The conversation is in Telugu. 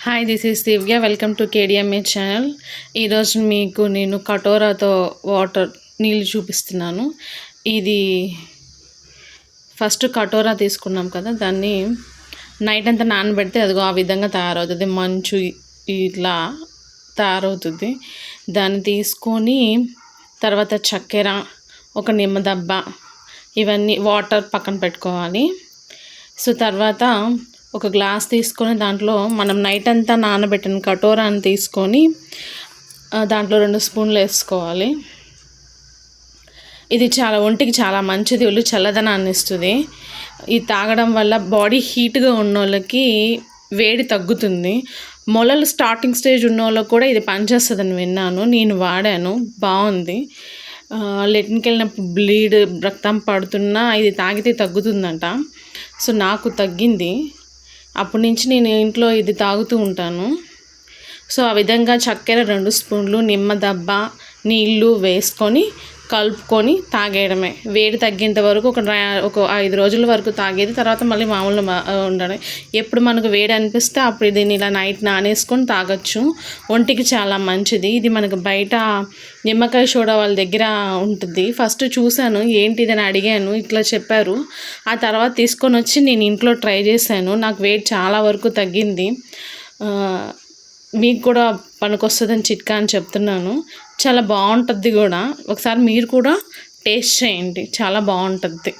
Hi, this is Divya. Welcome to కేడిఎంఏ channel. ఈరోజు మీకు నేను కటోరాతో నీళ్ళు చూపిస్తున్నాను. ఇది ఫస్ట్ కటోరా తీసుకున్నాం కదా, దాన్ని నైట్ అంతా నానబెడితే అదిగో ఆ విధంగా తయారవుతుంది. మంచు ఇట్లా తయారవుతుంది. దాన్ని తీసుకొని తర్వాత చక్కెర, ఒక నిమ్మదబ్బ, ఇవన్నీ వాటర్ పక్కన పెట్టుకోవాలి. సో తర్వాత ఒక గ్లాస్ తీసుకొని దాంట్లో మనం నైట్ అంతా నానబెట్టిన కటోరాని తీసుకొని దాంట్లో 2 స్పూన్లు వేసుకోవాలి. ఇది ఒంటికి చాలా మంచిది, ఒళ్ళు చల్లదనాన్ని ఇస్తుంది. ఇది తాగడం వల్ల బాడీ హీట్గా ఉన్న వాళ్ళకి వేడి తగ్గుతుంది. మొలలు స్టార్టింగ్ స్టేజ్ ఉన్న వాళ్ళకి కూడా ఇది పనిచేస్తుందని విన్నాను, నేను వాడాను, బాగుంది. లెట్రిన్కి వెళ్ళినప్పుడు రక్తం పడుతున్నా ఇది తాగితే తగ్గుతుందంట. సో నాకు తగ్గింది, అప్పటి నుంచి నేను ఇంట్లో ఇది తాగుతూ ఉంటాను. సో ఆ విధంగా చక్కెర 2 స్పూన్లు, నిమ్మదబ్బ, నీళ్ళు వేసుకొని కలుపుకొని తాగేయడమే. వేడి తగ్గేంత వరకు ఒక 5 రోజుల వరకు తాగేది. తర్వాత మళ్ళీ మామూలు ఉండడం. ఎప్పుడు మనకు వేడి అనిపిస్తే అప్పుడు దీన్ని ఇలా నైట్ నానేసుకొని తాగొచ్చు. ఒంటికి చాలా మంచిది. ఇది మనకు బయట నిమ్మకాయ సోడా వాళ్ళ దగ్గర ఉంటుంది. ఫస్ట్ చూశాను, ఏంటి ఇదని అడిగాను, ఇట్లా చెప్పారు. ఆ తర్వాత తీసుకొని వచ్చి నేను ఇంట్లో ట్రై చేశాను. నాకు వేడి చాలా వరకు తగ్గింది. మీకు కూడా పనికొస్తుందని చిట్కా అని చెప్తున్నాను. చాలా బాగుంటుంది కూడా. ఒకసారి మీరు కూడా టేస్ట్ చేయండి, చాలా బాగుంటుంది.